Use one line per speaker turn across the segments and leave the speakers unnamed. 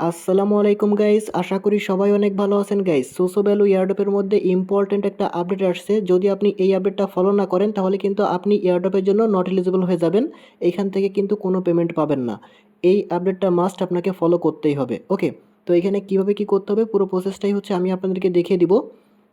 আসসালামু আলাইকুম গাইস, আশা করি সবাই অনেক ভালো আছেন গাইস। সোসো ভ্যালু এয়ারড্রপের মধ্যে ইম্পর্ট্যান্ট একটা আপডেট আসছে। যদি আপনি এই আপডেটটা ফলো না করেন তাহলে কিন্তু আপনি এয়ারড্রপের জন্য নট এলিজিবল হয়ে যাবেন। এইখান থেকে কিন্তু কোনো পেমেন্ট পাবেন না। এই আপডেটটা মাস্ট আপনাকে ফলো করতেই হবে। ওকে, তো এখানে কিভাবে কি করতে হবে পুরো প্রসেসটাই হচ্ছে আমি আপনাদেরকে দেখিয়ে দিব।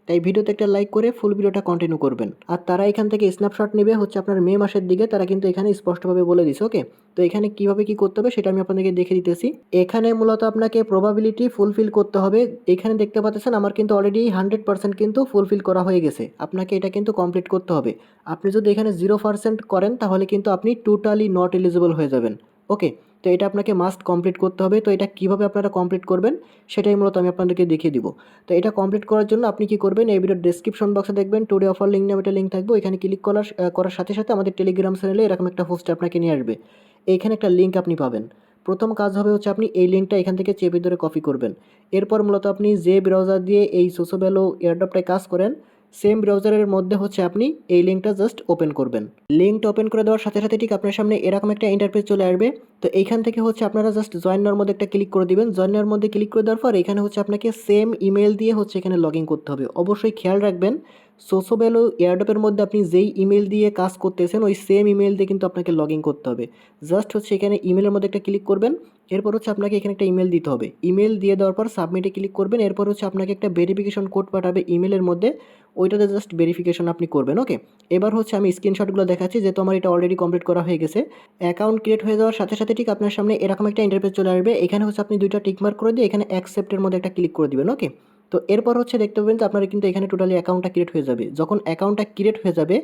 তাই ভিডিওতে একটা লাইক করে ফুল ভিডিওটা কন্টিনিউ করবেন। আর তারা এখান থেকে স্ন্যাপশট নেবে হচ্ছে আপনার মে মাসের দিকে, তারা কিন্তু এখানে স্পষ্টভাবে বলে দিছে। ওকে, তো এখানে কিভাবে কি করতে হবে সেটা আমি আপনাদেরকে দেখে দিতেছি। এখানে মূলত আপনাকে প্রবাবিলিটি ফুলফিল করতে হবে। এখানে দেখতে পাচ্ছেন আমার কিন্তু অলরেডি 100% কিন্তু ফুলফিল করা হয়ে গেছে। আপনাকে এটা কিন্তু কমপ্লিট করতে হবে। আপনি যদি এখানে 0% করেন তাহলে কিন্তু আপনি টোটালি নট এলিজিবল হয়ে যাবেন। ওকে, তো এটা আপনাকে মাস্ট কমপ্লিট করতে হবে। তো এটা কিভাবে আপনারা কমপ্লিট করবেন সেটাই মূলত আমি আপনাদেরকে দেখিয়ে দিব। তো এটা কমপ্লিট করার জন্য আপনি কি করবেন, এই ভিডিওর ডেসক্রিপশন বক্সে দেখবেন টুডে অফার লিঙ্ক নামে একটা লিঙ্ক থাকবে। এখানে ক্লিক করার সাথে সাথে আমাদের টেলিগ্রাম চ্যানেলে এরকম একটা পোস্ট আপনাকে নিয়ে আসবে। এইখানে একটা লিঙ্ক আপনি পাবেন। প্রথম কাজ হবে হচ্ছে আপনি এই লিঙ্কটা এখান থেকে চেপে ধরে কপি করবেন। এরপর মূলত আপনি যে ব্রাউজার দিয়ে এই সোসো ভ্যালু এয়ারড্রপটায় কাজ করেন সেম ব্রাউজারের মধ্যে হচ্ছে আপনি এই লিঙ্কটা জাস্ট ওপেন করবেন। লিঙ্কটা ওপেন করে দেওয়ার সাথে সাথে ঠিক আপনার সামনে এরকম একটা ইন্টারফেস চলে আসবে। তো এইখান থেকে হচ্ছে আপনারা জাস্ট জয়েন নেওয়ার মধ্যে একটা ক্লিক করে দিবেন। জয়েন নেওয়ার মধ্যে ক্লিক করে দেওয়ার পর এখানে হচ্ছে আপনাকে সেম ইমেল দিয়ে হচ্ছে এখানে লগ ইন করতে হবে। অবশ্যই খেয়াল রাখবেন সোসো ভ্যালু এয়ারড্রপের মধ্যে আপনি যেই ইমেল দিয়ে কাজ করতেছেন ওই সেম ইমেল দিয়ে কিন্তু আপনাকে লগ ইন করতে হবে। জাস্ট হচ্ছে এখানে ইমেলের মধ্যে একটা ক্লিক করবেন। এরপর হচ্ছে আপনাকে এখানে একটা ইমেল দিতে হবে। ইমেল দিয়ে দেওয়ার পর সাবমিটে ক্লিক করবেন। এরপর হচ্ছে আপনাকে একটা ভেরিফিকেশন কোড পাঠাবে ইমেলের মধ্যে, ওইটাতে জাস্ট ভেরিফিকেশন আপনি করবেন। ওকে, এবার হচ্ছে আমি স্ক্রিনশটগুলো দেখাচ্ছি যেহেতু আমার এটা অলরেডি কমপ্লিট করা হয়ে গেছে। অ্যাকাউন্ট ক্রিয়েট হয়ে যাওয়ার সাথে সাথে ঠিক আপনার সামনে এরকম একটা ইন্টারফেস চলে আসবে। এখানে হচ্ছে আপনি দুইটা টিকমার্ক করে দিয়ে এখানে অ্যাকসেপ্টের মধ্যে একটা ক্লিক করে দিবেন। ওকে, তো এরপর হচ্ছে দেখতে পাবেন যে আপনার কিন্তু এখানে টোটালি অ্যাকাউন্টটা ক্রিয়েট হয়ে যাবে। যখন অ্যাকাউন্টটা ক্রিয়েট হয়ে যাবে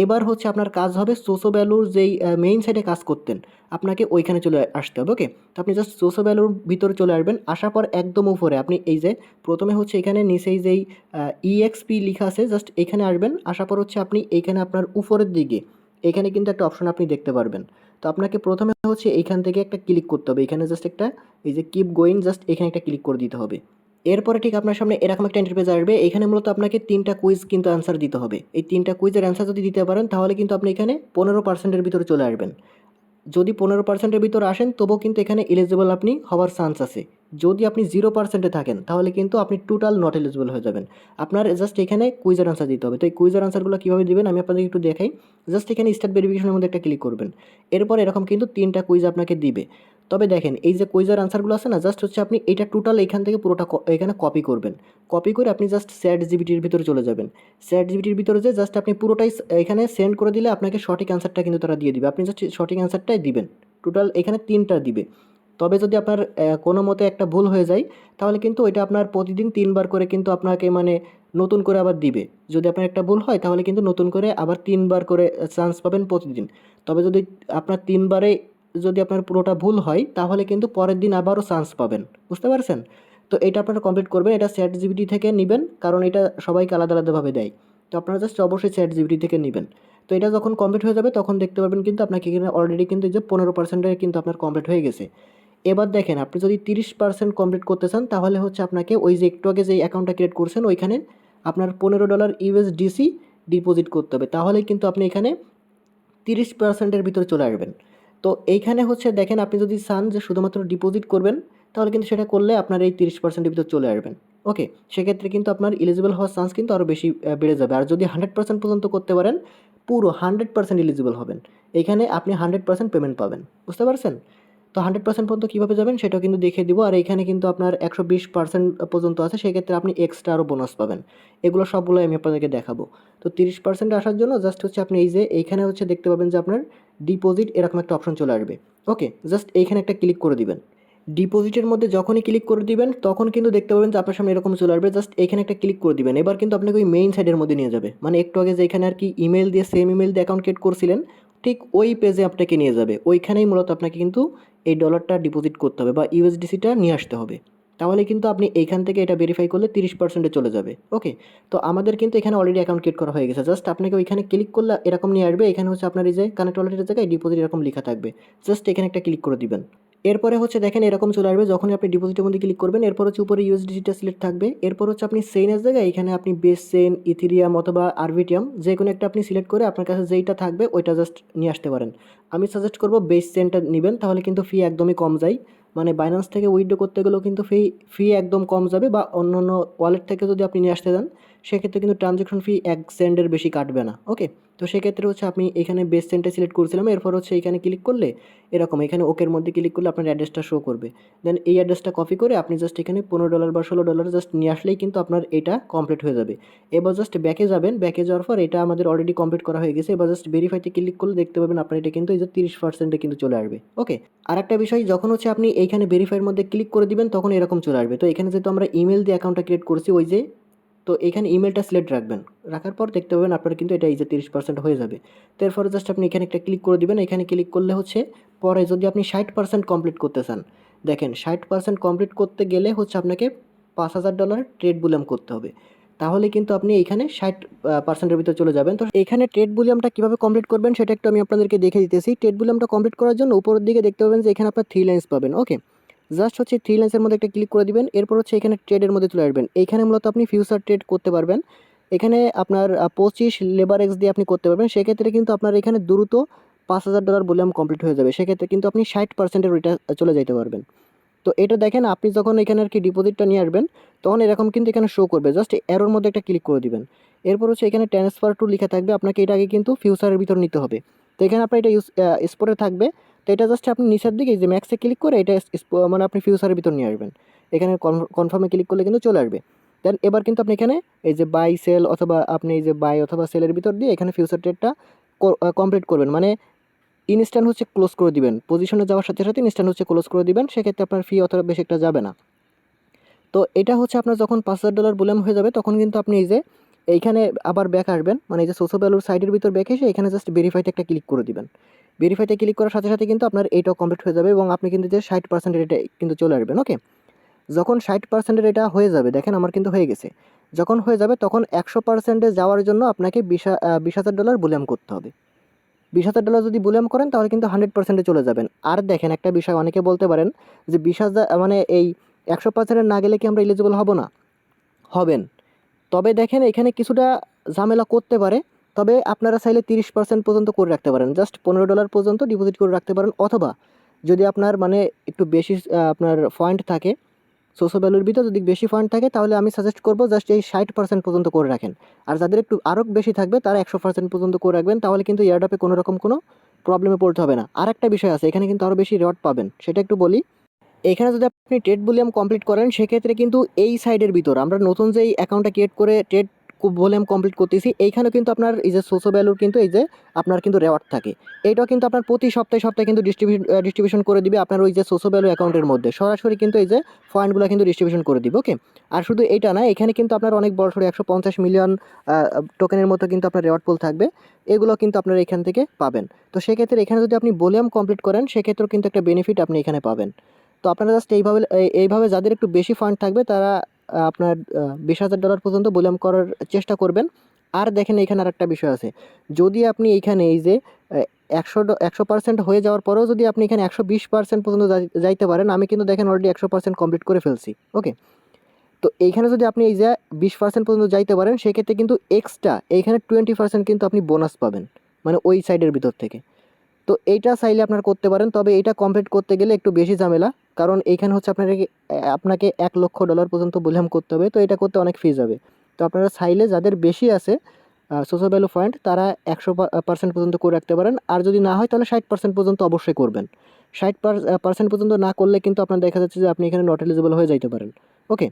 এবার হচ্ছে আপনার কাজ হবে সোসো ভ্যালুর যেই মেইন সাইটে কাজ করতেন আপনাকে ওইখানে চলে আসতে হবে। ওকে, তো আপনি জাস্ট সোসো ভ্যালুর ভিতরে চলে আসবেন। আসার পর একদম উপরে আপনি এই যে প্রথমে হচ্ছে এখানে নিচেই যেই ইএক্সপি লেখা আছে জাস্ট এখানে আসবেন। আসার পর হচ্ছে আপনি এইখানে আপনার উপরের দিকে এখানে কিন্তু একটা অপশন আপনি দেখতে পারবেন। তো আপনাকে প্রথমে হচ্ছে এইখান থেকে একটা ক্লিক করতে হবে। এখানে জাস্ট একটা এই যে কিপ গোয়িং জাস্ট এখানে একটা ক্লিক করে দিতে হবে। এরপরে ঠিক আপনার সামনে এরকম একটা ইন্টারফেস আসবে। এখানে মূলত আপনাকে 3টা কুইজ কিন্তু অ্যান্সার দিতে হবে। এই 3টা কুইজের অ্যান্সার যদি দিতে পারেন তাহলে কিন্তু আপনি এখানে 15%-এর ভিতরে চলে আসবেন। যদি 15%-এর ভিতরে আসেন তবুও কিন্তু এখানে এলিজিবল আপনি হওয়ার চান্স আছে। যদি আপনি 0%-এ থাকেন তাহলে কিন্তু আপনি টোটাল নট এলিজিবল হয়ে যাবেন। আপনার জাস্ট এখানে কুইজের আনসার দিতে হবে। তো এই কুইজের আনসারগুলো কীভাবে দিবেন আমি আপনাদের একটু দেখাই। জাস্ট এখানে স্টার্ট ভেরিফিকেশনের মধ্যে একটা ক্লিক করবেন। এরপর এরকম কিন্তু 3টা কুইজ আপনাকে দিবে। তবে দেখেন এই যে কুইজের আনসারগুলো আছে না জাস্ট হচ্ছে আপনি এটা টোটাল এখান থেকে পুরোটা এখানে কপি করবেন। কপি করে আপনি জাস্ট চ্যাট জিপিটির ভিতরে চলে যাবেন। চ্যাট জিপিটির ভিতরে যে জাস্ট আপনি পুরোটাই এখানে সেন্ড করে দিলে আপনাকে সঠিক অ্যান্সারটা কিন্তু তারা দিয়ে দিবে। আপনি জাস্ট সঠিক অ্যান্সারটাই দিবেন। টোটাল এখানে 3টা দিবে। তবে যদি আপনার কোনো মতে একটা ভুল হয়ে যায় তাহলে কিন্তু ওইটা আপনার প্রতিদিন 3বার করে কিন্তু আপনাকে মানে নতুন করে আবার দিবে। যদি আপনার একটা ভুল হয় তাহলে কিন্তু নতুন করে আবার 3বার করে চান্স পাবেন প্রতিদিন। তবে যদি আপনার 3বারে যদি আপনার পুরোটা ভুল হয় তাহলে কিন্তু পরের দিন আবারও চান্স পাবেন। বুঝতে পারছেন? তো এটা আপনারা কমপ্লিট করবেন। এটা চ্যাট জিপিটি থেকে নিবেন কারণ এটা সবাইকে আলাদা আলাদাভাবে দেয়। তো আপনারা জাস্ট অবশ্যই চ্যাট জিপিটি থেকে নিবেন। তো এটা যখন কমপ্লিট হয়ে যাবে তখন দেখতে পাবেন কিন্তু আপনাকে এখানে অলরেডি কিন্তু এই যে 15%-এর কিন্তু আপনার কমপ্লিট হয়ে গেছে। এবার দেখেন আপনি যদি 30% কমপ্লিট করতে চান তাহলে হচ্ছে আপনাকে ওই যে একটু আগে যে অ্যাকাউন্টটা ক্রিয়েট করছেন ওইখানে আপনার $15 ইউএসডিসি ডিপোজিট করতে হবে। তাহলেই কিন্তু আপনি এখানে 30%-এর ভিতরে চলে আসবেন। তো এইখানে হচ্ছে দেখেন আপনি যদি চান যে শুধুমাত্র ডিপোজিট করবেন তাহলে কিন্তু সেটা করলে আপনার এই 30%-এর ভিতর চলে আসবেন। ওকে, সেক্ষেত্রে কিন্তু আপনার এলিজিবল হওয়ার চান্স কিন্তু আরও বেশি বেড়ে যাবে। আর যদি 100% পর্যন্ত করতে পারেন পুরো 100% এলিজিবল হবেন। এখানে আপনি 100% পেমেন্ট পাবেন। বুঝতে পারছেন? তো 100% পর্যন্ত কীভাবে যাবেন সেটাও কিন্তু দেখিয়ে দিব। আর এইখানে কিন্তু আপনার 120% পর্যন্ত আছে, সেক্ষেত্রে আপনি এক্সট্রা আরও বোনাস পাবেন। এগুলো সবগুলোই আমি আপনাদেরকে দেখাবো। তো 30% আসার জন্য জাস্ট হচ্ছে আপনি এই যে এইখানে হচ্ছে দেখতে পাবেন যে আপনার ডিপোজিট এরকম একটা অপশন চলে আসবে। ওকে, জাস্ট এইখানে একটা ক্লিক করে দিবেন। ডিপোজিটের মধ্যে যখনই ক্লিক করে দিবেন তখন কিন্তু দেখতে পাবেন যে আপনার সামনে এরকম চলে আসবে। জাস্ট এখানে একটা ক্লিক করে দিবেন। এবার কিন্তু আপনাকে ওই মেইন সাইডের মধ্যে নিয়ে যাবে। মানে একটু আগে যেখানে আর কি ইমেল দিয়ে সেম ইমেল দিয়ে অ্যাকাউন্ট ক্রিয়েট করছিলেন ঠিক ওই পেজে আপনাকে নিয়ে যাবে। ওইখানেই মূলত আপনাকে কিন্তু এই ডলারটা ডিপোজিট করতে হবে বা ইউএসডিসিটা নিয়ে আসতে হবে। তাহলে কিন্তু আপনি এইখান থেকে এটা ভেরিফাই করলে 30%-এ চলে যাবে। ওকে, তো আমাদের কিন্তু এখানে অলরেডি অ্যাকাউন্ট ক্রিয়েট করা হয়ে গেছে। জাস্ট আপনাকে ওইখানে ক্লিক করলে এরকম নিয়ে আসবে। এখানে হচ্ছে আপনার এই যে কানেক্ট ওয়ালেটের জায়গায় ডিপোজিট এরকম লেখা থাকবে। জাস্ট এখানে একটা ক্লিক করে দিবেন। এরপরে হচ্ছে দেখেন এরকম চলে আসবে যখনই আপনি ডিপোজিটের মধ্যে ক্লিক করবেন। এরপর হচ্ছে উপরে ইউএসডিসিটা সিলেক্ট থাকবে। এরপর হচ্ছে আপনি চেইনের জায়গায় এখানে আপনি বেস চেইন, ইথেরিয়াম অথবা আরবিটিয়াম যে কোনো একটা আপনি সিলেক্ট করে আপনার কাছে যেইটা থাকবে ওইটা জাস্ট নিয়ে আসতে পারেন। আমি সাজেস্ট করব বেস চেইনটা নেবেন, তাহলে কিন্তু ফি একদমই কম যায়। মানে বাইন্যান্স থেকে উইথড্র করতে গেলেও কিন্তু ফি একদম কম যাবে, বা অন্য অন্য ওয়ালেট থেকে যদি আপনি নিয়ে আসতে চান সেক্ষেত্রে কিন্তু ট্রানজ্যাকশন ফি 1 সেন্টের বেশি কাটবে না। ওকে, তো সেক্ষেত্রে হচ্ছে আপনি এখানে বেস সেন্টে সিলেক্ট করছিলাম, এরপর হচ্ছে এখানে ক্লিক করলে এরকম এখানে ওকের মধ্যে ক্লিক করলে আপনার অ্যাড্রেসটা শো করবে। দেন এই অ্যাড্রেসটা কপি করে আপনি জাস্ট এখানে $15 বা $16 জাস্ট নিয়ে আসলেই কিন্তু আপনার এটা কমপ্লিট হয়ে যাবে। এবার জাস্ট ব্যাকে যাবেন, ব্যাকে যাওয়ার পর এটা আমাদের অলরেডি কমপ্লিট করা হয়ে গেছে। এবার জাস্ট ভেরিফাইতে ক্লিক করলে দেখতে পাবেন আপনার এটা কিন্তু এই যে 30% কিন্তু চলে আসবে। ওকে, আরেকটা বিষয়, যখন হচ্ছে আপনি এইখানে ভেরিফাইয়ের মধ্যে ক্লিক করে দিবেন তখন এরকম চলে আসবে। তো এখানে যেহেতু আমরা ইমেল দিয়ে অ্যাকাউন্টটা ক্রিয়েট করছি ওই যে, তো এখানে ইমেলটা সিলেক্ট রাখবেন, রাখার পর দেখতে পাবেন আপনার কিন্তু এটা এই যে 30% হয়ে যাবে। তো এরপরে জাস্ট আপনি এখানে একটা ক্লিক করে দিবেন, এখানে ক্লিক করলে হচ্ছে পরে যদি আপনি 60% কমপ্লিট করতে চান, দেখেন 60% কমপ্লিট করতে গেলে হচ্ছে আপনাকে $5000 ট্রেড বুলিয়াম করতে হবে। তাহলে কিন্তু আপনি এইখানে 60%-এর ভিতরে চলে যাবেন। তো এখানে ট্রেড বুলিয়ামটা কীভাবে কমপ্লিট করবেন সেটা একটু আমি আপনাদেরকে দেখে দিতেছি। ট্রেড বুলিয়ামটা কমপ্লিট করার জন্য উপরের দিকে দেখতে পাবেন যে এখানে আপনার 3 লাইন্স পাবেন। ওকে, জাস্ট হচ্ছে 3 লাইন্সের মধ্যে একটা ক্লিক করে দিবেন, এরপর হচ্ছে এখানে ট্রেডের মধ্যে চলে আসবেন। এইখানে মূলত আপনি ফিউচার ট্রেড করতে পারবেন। এখানে আপনার 25 লেভারেজ দিয়ে আপনি করতে পারবেন। সেক্ষেত্রে কিন্তু আপনার এখানে দ্রুত $5000 ভলিউম কমপ্লিট হয়ে যাবে। সেক্ষেত্রে কিন্তু আপনি 60%-এর ওইটা চলে যাইতে পারবেন। তো এটা দেখেন আপনি যখন এখানে আর কি ডিপোজিটটা নিয়ে আসবেন তখন এরকম কিন্তু এখানে শো করবে, জাস্ট এরোর মধ্যে একটা ক্লিক করে দিবেন। এরপর হচ্ছে এখানে ট্রান্সফার টু লেখা থাকবে, আপনাকে এটা আগে কিন্তু ফিউচারের ভিতর নিতে হবে। তো এখানে আপনার এটা স্পোর্টে থাকবে। তো এটা জাস্ট আপনি নিচের দিকে যে ম্যাক্সে ক্লিক করে এটা মানে আপনি ফিউচারের ভিতর নিয়ে আসবেন। এখানে কনফার্মে ক্লিক করলে কিন্তু চলে আসবে। দেন এবার কিন্তু আপনি এখানে এই যে বাই সেল অথবা আপনি এই যে বাই অথবা সেলের ভিতর দিয়ে এখানে ফিউচার ট্রেডটা কমপ্লিট করবেন, মানে ইনস্ট্যান্ট হচ্ছে ক্লোজ করে দিবেন। পজিশনে যাওয়ার সাথে সাথে ইনস্ট্যান্ট হচ্ছে ক্লোজ করে দিবেন, সেক্ষেত্রে আপনার ফি অতটা বেশি একটা যাবে না। তো এটা হচ্ছে আপনার যখন $5000 ভলিউম হয়ে যাবে তখন কিন্তু আপনি এই যে এইখানে আবার ব্যাক আসবেন, মানে এই যে সোশ্যাল ভ্যালুর সাইডের ভিতর ব্যাক এসে এখানে জাস্ট ভেরিফাইতে একটা ক্লিক করে দিবেন। ভেরিফাইতে ক্লিক করার সাথে সাথে কিন্তু আপনার এইটাও কমপ্লিট হয়ে যাবে এবং আপনি কিন্তু যে 60%-এর এটা কিন্তু চলে আসবেন। ওকে, যখন 60%-এর এটা হয়ে যাবে, দেখেন আমার কিন্তু হয়ে গেছে। যখন হয়ে যাবে তখন 100%-এ যাওয়ার জন্য আপনাকে $20,000 ভলিউম করতে হবে। $20,000 যদি ভলিউম করেন তাহলে কিন্তু 100%-এ চলে যাবেন। আর দেখেন একটা বিষয়, অনেকে বলতে পারেন যে 20,000 মানে এই 100%-এর না গেলে কি আমরা এলিজিবল হব না? হবেন। তবে দেখেন এখানে কিছুটা ঝামেলা করতে পারে। তবে আপনারা চাইলে 30% পর্যন্ত করে রাখতে পারেন। জাস্ট $15 পর্যন্ত ডিপোজিট করে রাখতে পারেন, অথবা যদি আপনার মানে একটু বেশি আপনার পয়েন্ট থাকে, সোশ্যাল ভ্যালুর ভিতর যদি বেশি পয়েন্ট থাকে তাহলে আমি সাজেস্ট করব জাস্ট এই 60% পর্যন্ত করে রাখেন। আর যাদের একটু আরও বেশি থাকবে তারা 100% পর্যন্ত করে রাখবেন, তাহলে কিন্তু এয়ারড্রপে কোনো রকম কোনো প্রবলেমে পড়তে হবে না। আরেকটা বিষয় আছে, এখানে কিন্তু আরও বেশি রিওয়ার্ড পাবেন, সেটা একটু বলি। এখানে যদি আপনি ট্রেড ভলিউম কমপ্লিট করেন সেক্ষেত্রে কিন্তু এই সাইডের ভিতর আমরা নতুন যেই অ্যাকাউন্টটা ক্রিয়েট করে ট্রেড ভলিউম কমপ্লিট করতেছি, এইখানেও কিন্তু আপনার এই যে সোশ্যাল ভ্যালুর কিন্তু এই যে আপনার কিন্তু রেওয়ার্ড থাকে। এইটাও কিন্তু আপনার প্রতি সপ্তাহে সপ্তাহে কিন্তু ডিস্ট্রিবিউশন করে দিবে আপনার ওই যে সোশ্যাল ভ্যালু অ্যাকাউন্টের মধ্যে সরাসরি কিন্তু এই যে পয়েন্টগুলো কিন্তু ডিস্ট্রিবিউশন করে দিবে। ওকে, আর শুধু এইটা না, এখানে কিন্তু আপনার অনেক বড় সড়ো 150 মিলিয়ন টোকেনের মতো কিন্তু আপনার রেওয়ার্ড পুল থাকবে, এগুলো কিন্তু আপনারা এখান থেকে পাবেন। তো সেক্ষেত্রে এখানে যদি আপনি ভলিউম কমপ্লিট করেন সেক্ষেত্রেও কিন্তু একটা বেনিফিট আপনি এখানে পাবেন। তো আপনারা জাস্ট এইভাবে যাদের একটু বেশি ফান্ড থাকবে তারা আপনার $20,000 পর্যন্ত ভলিউম করার চেষ্টা করবেন। আর দেখেন এখানে আরেকটা বিষয় আছে, যদি আপনি এইখানে এই যে 100% হয়ে যাওয়ার পরেও যদি আপনি এখানে 120% পর্যন্ত যাইতে পারেন, আমি কিন্তু দেখেন অলরেডি 100% কমপ্লিট করে ফেলছি। ওকে, তো এইখানে যদি আপনি এই যে 20% পর্যন্ত যাইতে পারেন সেক্ষেত্রে কিন্তু এক্সট্রা এইখানে 20% কিন্তু আপনি বোনাস পাবেন, মানে ওই সাইডের ভিতর থেকে। তো এইটা চাইলে আপনারা করতে পারেন, তবে এইটা কমপ্লিট করতে গেলে একটু বেশি ঝামেলা, কারণ এইখানে হচ্ছে আপনাকে $1,00,000 পর্যন্ত ভলিউম করতে হবে, তো এটা করতে অনেক ফি যাবে। তো আপনারা চাইলে যাদের বেশি আছে সোশ্যাল ভ্যালু পয়েন্ট তারা 100% পর্যন্ত করে রাখতে পারেন, আর যদি না হয় তাহলে 60% পর্যন্ত অবশ্যই করবেন। 60% পর্যন্ত না করলে কিন্তু আপনার দেখা যাচ্ছে যে আপনি এখানে নট এলিজিবল হয়ে যাইতে পারেন। ওকে,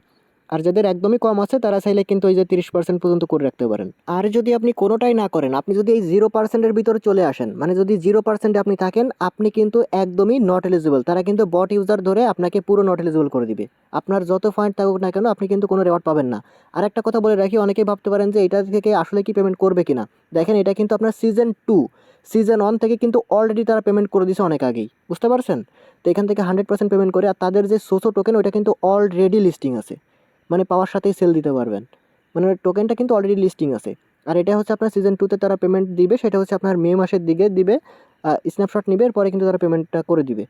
আর যাদের একদমই কম আছে তারা চাইলে কিন্তু এই যে 30% পর্যন্ত করে রাখতে পারেন। আর যদি আপনি কোনোটাই না করেন, আপনি যদি এই 0%-এর ভিতরে চলে আসেন, মানে যদি 0%-এ আপনি থাকেন, আপনি কিন্তু একদমই নট এলিজিবল। তারা কিন্তু বট ইউজার ধরে আপনাকে পুরো নট এলিজিবল করে দিবে। আপনার যত পয়েন্ট থাকুক না কেন আপনি কিন্তু কোনো রেওয়ার্ড পাবেন না। আর একটা কথা বলে রাখি, অনেকেই ভাবতে পারেন যে এটা থেকে আসলে কি পেমেন্ট করবে কিনা। দেখেন এটা কিন্তু আপনার সিজন 1 থেকে কিন্তু অলরেডি তারা পেমেন্ট করে দিয়েছে অনেক আগেই, বুঝতে পারছেন? তো এখান থেকে 100% পেমেন্ট করে, আর তাদের যে সোসো টোকেন ওইটা কিন্তু অলরেডি লিস্টিং আছে, মানে পাওয়ার সাথেই সেল দিতে পারবেন, মানে টোকেনটা কিন্তু অলরেডি লিস্টিং আছে। আর এটা হচ্ছে আপনার সিজন 2-তে তারা পেমেন্ট দিবে, সেটা হচ্ছে আপনার মে মাসের দিকে দিবে। স্ন্যাপশট নিবে, এরপরে কিন্তু তারা পেমেন্টটা করে দিবে।